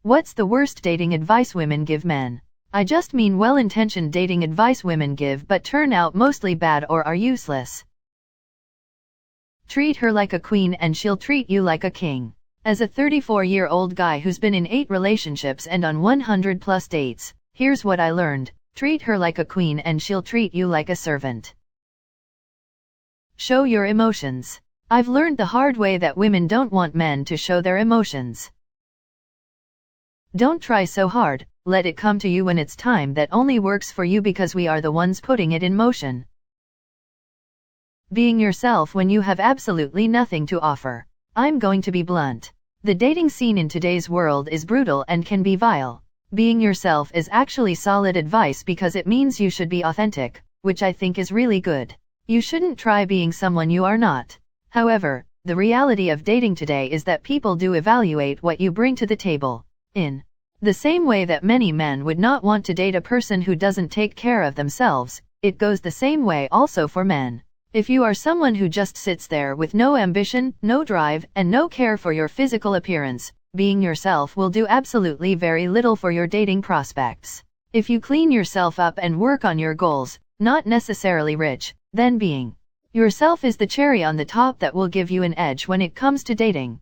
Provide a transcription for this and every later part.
What's the worst dating advice women give men? I just mean well-intentioned dating advice women give but turn out mostly bad or are useless. Treat her like a queen and she'll treat you like a king. As a 34-year-old guy who's been in 8 relationships and on 100+ dates, here's what I learned. Treat her like a queen and she'll treat you like a servant. Show your emotions. I've learned the hard way that women don't want men to show their emotions. Don't try so hard, let it come to you when it's time. That only works for you because we are the ones putting it in motion. Being yourself when you have absolutely nothing to offer. I'm going to be blunt. The dating scene in today's world is brutal and can be vile. Being yourself is actually solid advice because it means you should be authentic, which I think is really good. You shouldn't try being someone you are not. However, the reality of dating today is that people do evaluate what you bring to the table. In the same way that many men would not want to date a person who doesn't take care of themselves, it goes the same way also for men. If you are someone who just sits there with no ambition, no drive, and no care for your physical appearance, being yourself will do absolutely very little for your dating prospects. If you clean yourself up and work on your goals, not necessarily rich, then being yourself is the cherry on the top that will give you an edge when it comes to dating.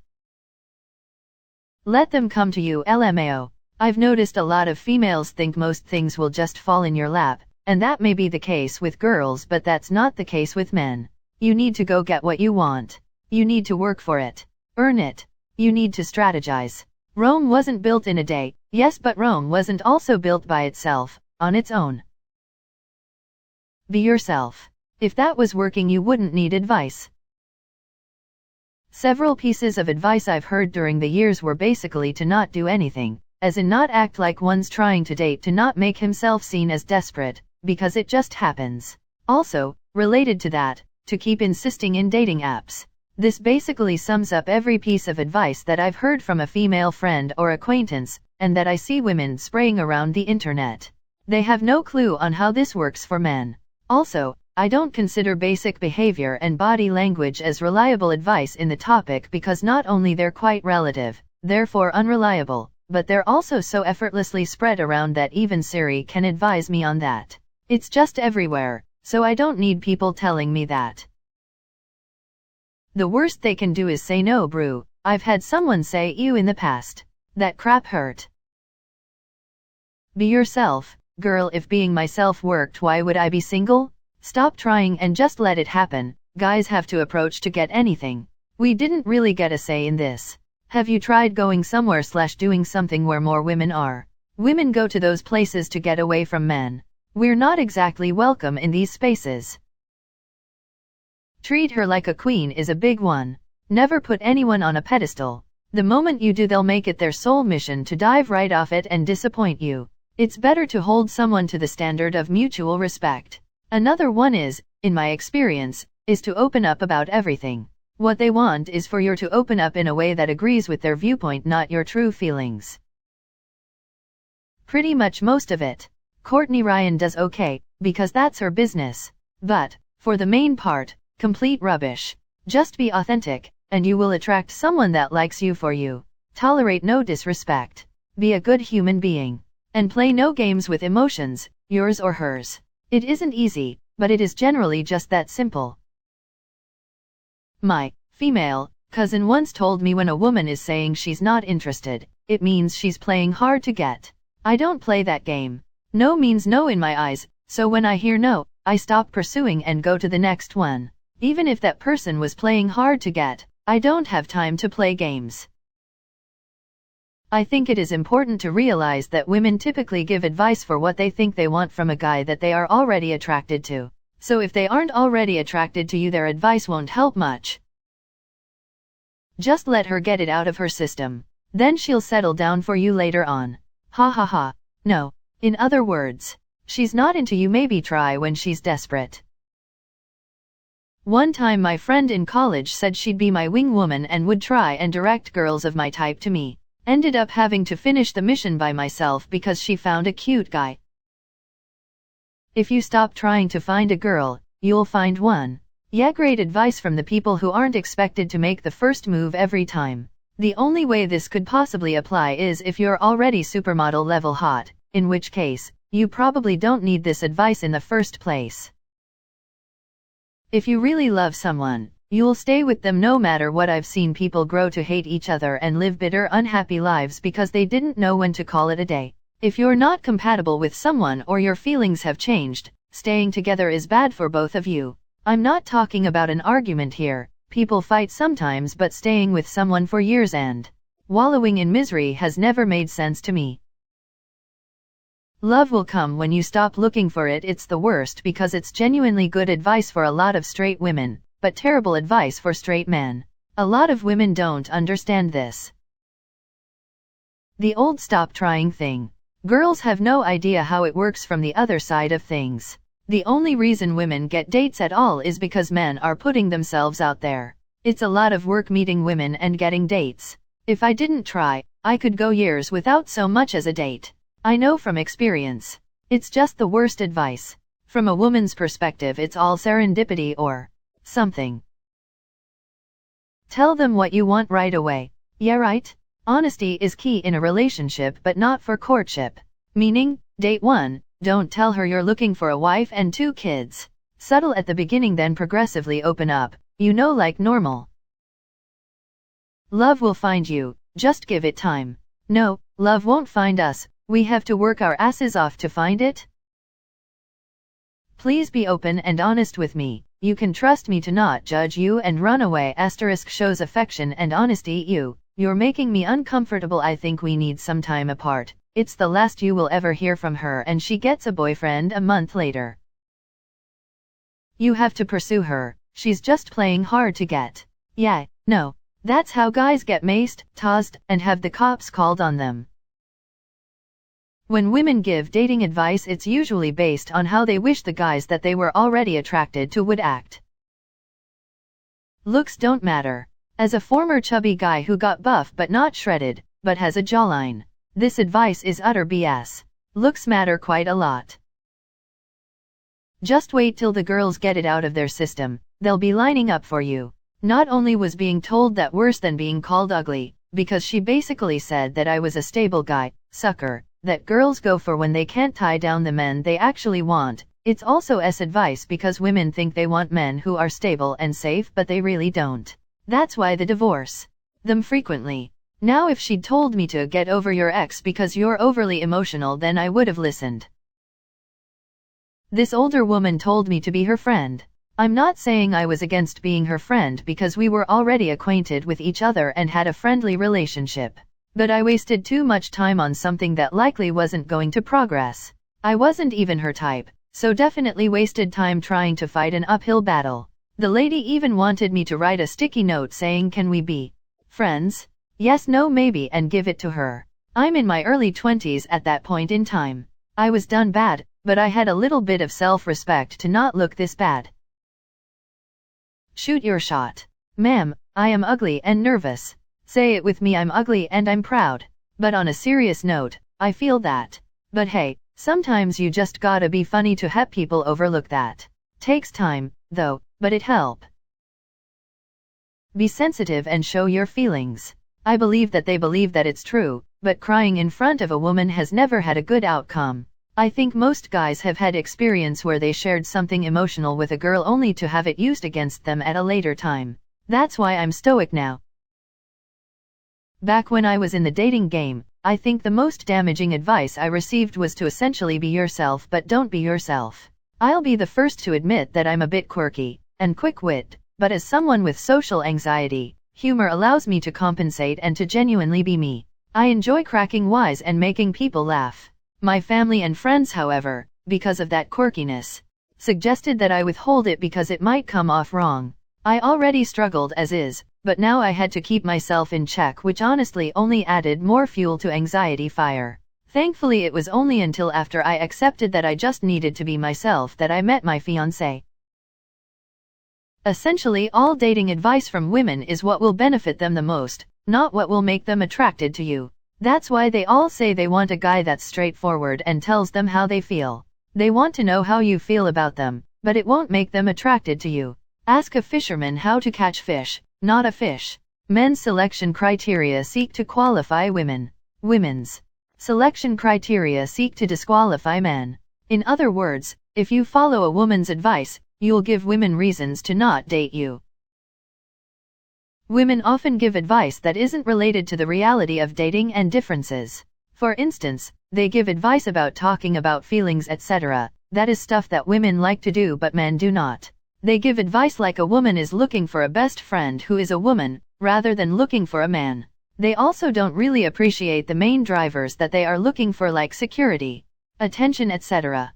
Let them come to you. LMAO. I've noticed a lot of females think most things will just fall in your lap, and that may be the case with girls, but that's not the case with men. You need to go get what you want. You need to work for it. Earn it. You need to strategize. Rome wasn't built in a day, yes, but Rome wasn't also built by itself, on its own. Be yourself. If that was working, you wouldn't need advice. Several pieces of advice I've heard during the years were basically to not do anything, as in not act like one's trying to date, to not make himself seen as desperate, because it just happens. Also, related to that, to keep insisting in dating apps. This basically sums up every piece of advice that I've heard from a female friend or acquaintance, and that I see women spraying around the internet. They have no clue on how this works for men. Also, I don't consider basic behavior and body language as reliable advice in the topic because not only they're quite relative, therefore unreliable, but they're also so effortlessly spread around that even Siri can advise me on that. It's just everywhere, so I don't need people telling me that. The worst they can do is say no, brew. I've had someone say ew in the past. That crap hurt. Be yourself, girl. If being myself worked, why would I be single? Stop trying and just let it happen. Guys have to approach to get anything. We didn't really get a say in this. Have you tried going somewhere/doing something where more women are? Women go to those places to get away from men. We're not exactly welcome in these spaces. Treat her like a queen is a big one. Never put anyone on a pedestal. The moment you do, they'll make it their sole mission to dive right off it and disappoint you. It's better to hold someone to the standard of mutual respect. Another one is, in my experience, is to open up about everything. What they want is for you to open up in a way that agrees with their viewpoint, not your true feelings. Pretty much most of it. Courtney Ryan does okay, because that's her business. But, for the main part, complete rubbish. Just be authentic, and you will attract someone that likes you for you. Tolerate no disrespect. Be a good human being. And play no games with emotions, yours or hers. It isn't easy, but it is generally just that simple. My female cousin once told me when a woman is saying she's not interested, it means she's playing hard to get. I don't play that game. No means no in my eyes, so when I hear no, I stop pursuing and go to the next one. Even if that person was playing hard to get, I don't have time to play games. I think it is important to realize that women typically give advice for what they think they want from a guy that they are already attracted to. So if they aren't already attracted to you, their advice won't help much. Just let her get it out of her system. Then she'll settle down for you later on. Ha ha ha. No. In other words, she's not into you. Maybe try when she's desperate. One time my friend in college said she'd be my wing woman and would try and direct girls of my type to me. Ended up having to finish the mission by myself because she found a cute guy. If you stop trying to find a girl, you'll find one. Yeah, great advice from the people who aren't expected to make the first move every time. The only way this could possibly apply is if you're already supermodel level hot, in which case, you probably don't need this advice in the first place. If you really love someone, you'll stay with them no matter what. I've seen people grow to hate each other and live bitter, unhappy lives because they didn't know when to call it a day. If you're not compatible with someone or your feelings have changed, staying together is bad for both of you. I'm not talking about an argument here. People fight sometimes, but staying with someone for years and wallowing in misery has never made sense to me. Love will come when you stop looking for it. It's the worst because it's genuinely good advice for a lot of straight women, but terrible advice for straight men. A lot of women don't understand this. The old stop trying thing. Girls have no idea how it works from the other side of things. The only reason women get dates at all is because men are putting themselves out there. It's a lot of work meeting women and getting dates. If I didn't try, I could go years without so much as a date. I know from experience. It's just the worst advice. From a woman's perspective, it's all serendipity or something. Tell them what you want right away. Yeah, right? Honesty is key in a relationship, but not for courtship. Meaning, date 1, don't tell her you're looking for a wife and 2 kids. Subtle at the beginning, then progressively open up, like normal. Love will find you, just give it time. No, love won't find us, we have to work our asses off to find it. Please be open and honest with me. You can trust me to not judge you and run away. * shows affection and honesty. You're making me uncomfortable. I think we need some time apart. It's the last you will ever hear from her, and she gets a boyfriend a month later. You have to pursue her. She's just playing hard to get. Yeah, no. That's how guys get maced, tossed, and have the cops called on them. When women give dating advice, it's usually based on how they wish the guys that they were already attracted to would act. Looks don't matter. As a former chubby guy who got buff but not shredded, but has a jawline, this advice is utter BS. Looks matter quite a lot. Just wait till the girls get it out of their system, they'll be lining up for you. Not only was being told that worse than being called ugly, because she basically said that I was a stable guy, sucker, that girls go for when they can't tie down the men they actually want. It's also advice because women think they want men who are stable and safe, but they really don't. That's why they divorce them frequently. Now if she'd told me to get over your ex because you're overly emotional, then I would have listened. This older woman told me to be her friend. I'm not saying I was against being her friend because we were already acquainted with each other and had a friendly relationship. But I wasted too much time on something that likely wasn't going to progress. I wasn't even her type, so definitely wasted time trying to fight an uphill battle. The lady even wanted me to write a sticky note saying, "Can we be friends? Yes, no, maybe," and give it to her. I'm in my early 20s at that point in time. I was done bad, but I had a little bit of self-respect to not look this bad. Shoot your shot. Ma'am, I am ugly and nervous. Say it with me, I'm ugly and I'm proud. But on a serious note, I feel that. But hey, sometimes you just gotta be funny to help people overlook that. Takes time, though, but it help. Be sensitive and show your feelings. I believe that they believe that it's true, but crying in front of a woman has never had a good outcome. I think most guys have had experience where they shared something emotional with a girl only to have it used against them at a later time. That's why I'm stoic now. Back when I was in the dating game, I think the most damaging advice I received was to essentially be yourself, but don't be yourself. I'll be the first to admit that I'm a bit quirky and quick-witted, but as someone with social anxiety, humor allows me to compensate and to genuinely be me. I enjoy cracking wise and making people laugh. My family and friends, however, because of that quirkiness, suggested that I withhold it because it might come off wrong. I already struggled as is, but now I had to keep myself in check, which honestly only added more fuel to anxiety fire. Thankfully, it was only until after I accepted that I just needed to be myself that I met my fiancé. Essentially, all dating advice from women is what will benefit them the most, not what will make them attracted to you. That's why they all say they want a guy that's straightforward and tells them how they feel. They want to know how you feel about them, but it won't make them attracted to you. Ask a fisherman how to catch fish, not a fish. Men's selection criteria seek to qualify women. Women's selection criteria seek to disqualify men. In other words, if you follow a woman's advice, you'll give women reasons to not date you. Women often give advice that isn't related to the reality of dating and differences. For instance, they give advice about talking about feelings, etc. That is stuff that women like to do but men do not. They give advice like a woman is looking for a best friend who is a woman, rather than looking for a man. They also don't really appreciate the main drivers that they are looking for, like security, attention, etc.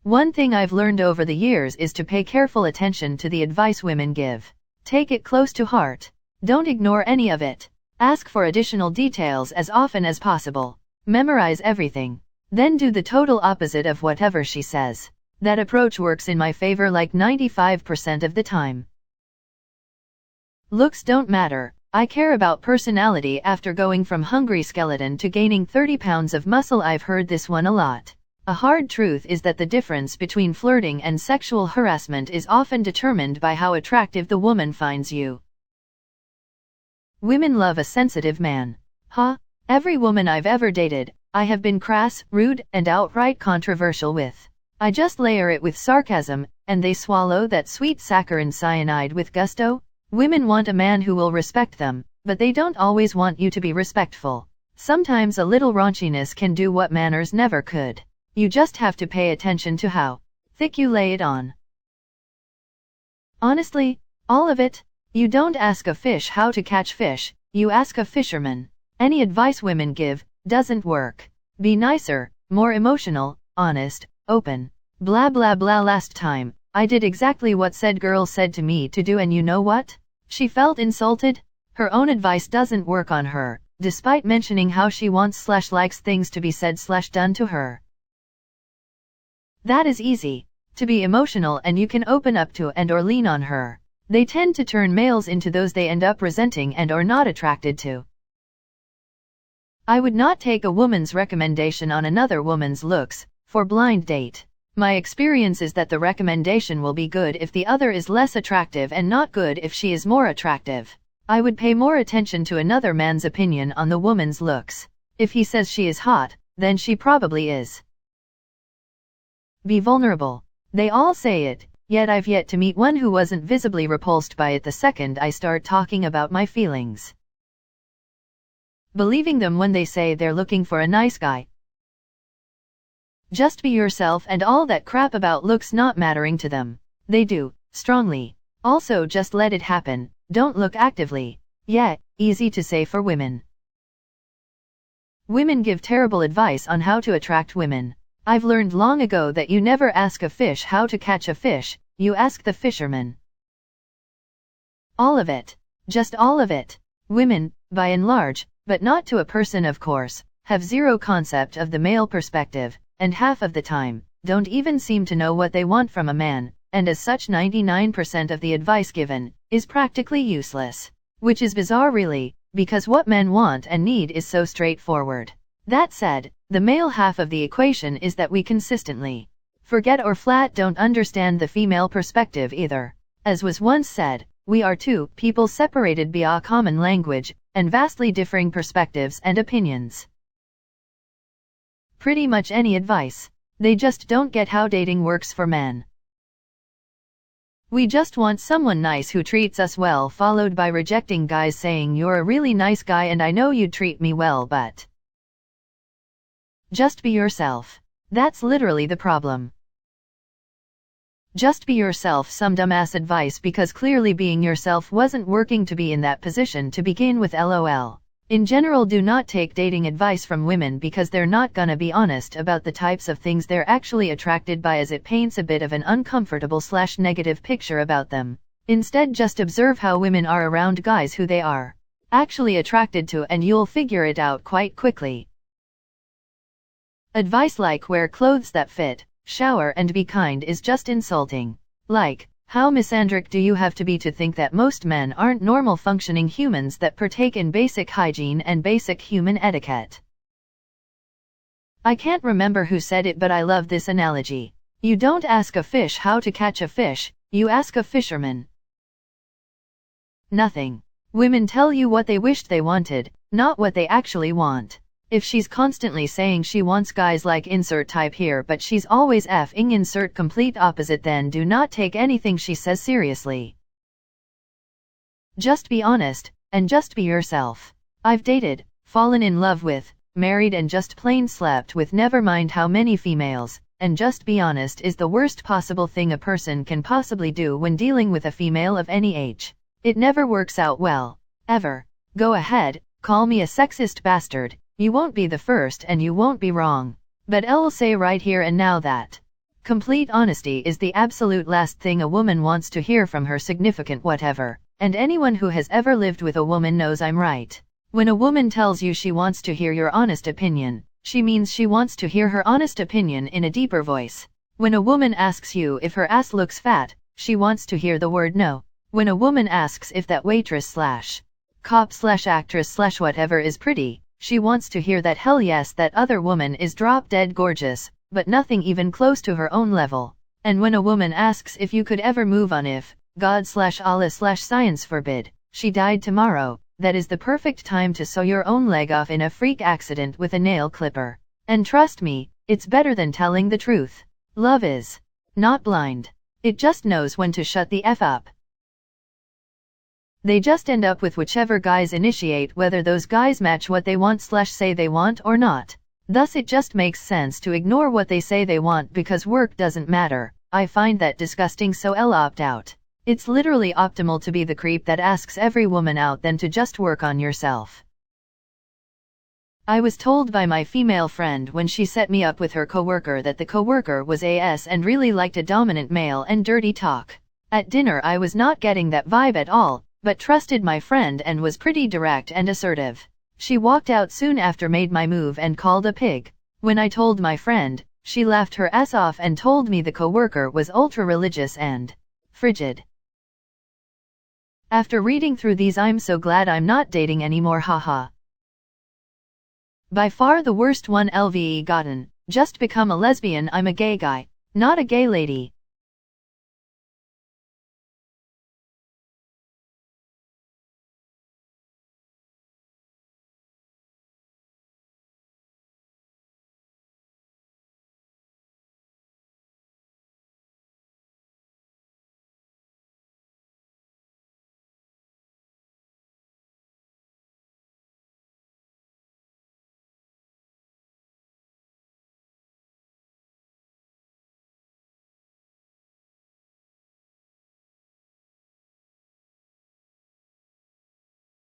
One thing I've learned over the years is to pay careful attention to the advice women give. Take it close to heart. Don't ignore any of it. Ask for additional details as often as possible. Memorize everything. Then do the total opposite of whatever she says. That approach works in my favor like 95% of the time. Looks don't matter. I care about personality after going from hungry skeleton to gaining 30 pounds of muscle. I've heard this one a lot. A hard truth is that the difference between flirting and sexual harassment is often determined by how attractive the woman finds you. Women love a sensitive man. Every woman I've ever dated, I have been crass, rude, and outright controversial with. I just layer it with sarcasm, and they swallow that sweet saccharine cyanide with gusto. Women want a man who will respect them, but they don't always want you to be respectful. Sometimes a little raunchiness can do what manners never could. You just have to pay attention to how thick you lay it on. Honestly, all of it. You don't ask a fish how to catch fish, you ask a fisherman. Any advice women give doesn't work. Be nicer, more emotional, honest, open. Blah blah blah. Last time, I did exactly what said girl said to me to do, and you know what? She felt insulted. Her own advice doesn't work on her, despite mentioning how she wants/likes things to be said/done to her. That is easy. To be emotional and you can open up to and or lean on her. They tend to turn males into those they end up resenting and or not attracted to. I would not take a woman's recommendation on another woman's looks for blind date. My experience is that the recommendation will be good if the other is less attractive and not good if she is more attractive. I would pay more attention to another man's opinion on the woman's looks. If he says she is hot, then she probably is. Be vulnerable. They all say it, yet I've yet to meet one who wasn't visibly repulsed by it the second I start talking about my feelings. Believing them when they say they're looking for a nice guy. Just be yourself and all that crap about looks not mattering to them. They do, strongly. Also just let it happen, don't look actively. Yeah, easy to say for women. Women give terrible advice on how to attract women. I've learned long ago that you never ask a fish how to catch a fish, you ask the fisherman. All of it. Just all of it. Women, by and large, but not to a person of course, have zero concept of the male perspective, and half of the time, don't even seem to know what they want from a man, and as such 99% of the advice given, is practically useless. Which is bizarre really, because what men want and need is so straightforward. That said, the male half of the equation is that we consistently forget or flat don't understand the female perspective either. As was once said, we are two people separated by a common language, and vastly differing perspectives and opinions. Pretty much any advice. They just don't get how dating works for men. We just want someone nice who treats us well, followed by rejecting guys saying you're a really nice guy and I know you'd treat me well, but just be yourself. That's literally the problem. Just be yourself. Some dumbass advice because clearly being yourself wasn't working to be in that position to begin with. LOL. In general, do not take dating advice from women because they're not gonna be honest about the types of things they're actually attracted by, as it paints a bit of an uncomfortable/negative picture about them. Instead, just observe how women are around guys who they are actually attracted to and you'll figure it out quite quickly. Advice like wear clothes that fit, shower and be kind is just insulting. Like, how misandric do you have to be to think that most men aren't normal functioning humans that partake in basic hygiene and basic human etiquette? I can't remember who said it, but I love this analogy. You don't ask a fish how to catch a fish, you ask a fisherman. Nothing. Women tell you what they wished they wanted, not what they actually want. If she's constantly saying she wants guys like insert type here but she's always effing insert complete opposite, then do not take anything she says seriously. Just be honest, and just be yourself. I've dated, fallen in love with, married and just plain slept with never mind how many females, and just be honest is the worst possible thing a person can possibly do when dealing with a female of any age. It never works out well. Ever. Go ahead, call me a sexist bastard. You won't be the first and you won't be wrong. But I'll say right here and now that complete honesty is the absolute last thing a woman wants to hear from her significant whatever, and anyone who has ever lived with a woman knows I'm right. When a woman tells you she wants to hear your honest opinion, she means she wants to hear her honest opinion in a deeper voice. When a woman asks you if her ass looks fat, she wants to hear the word no. When a woman asks if that waitress / cop / actress / whatever is pretty, she wants to hear that hell yes, that other woman is drop dead gorgeous, but nothing even close to her own level. And when a woman asks if you could ever move on if God / Allah / science forbid, she died tomorrow, that is the perfect time to sew your own leg off in a freak accident with a nail clipper. And trust me, it's better than telling the truth. Love is not blind. It just knows when to shut the F up. They just end up with whichever guys initiate, whether those guys match what they want / say they want or not. Thus it just makes sense to ignore what they say they want because work doesn't matter. I find that disgusting, so I'll opt out. It's literally optimal to be the creep that asks every woman out than to just work on yourself. I was told by my female friend when she set me up with her coworker that the coworker was AS and really liked a dominant male and dirty talk. At dinner I was not getting that vibe at all, but trusted my friend and was pretty direct and assertive. She walked out soon after, made my move and called a pig. When I told my friend, she laughed her ass off and told me the coworker was ultra-religious and frigid. After reading through these, I'm so glad I'm not dating anymore, haha. By far the worst one LVE gotten. Just become a lesbian. I'm a gay guy, not a gay lady.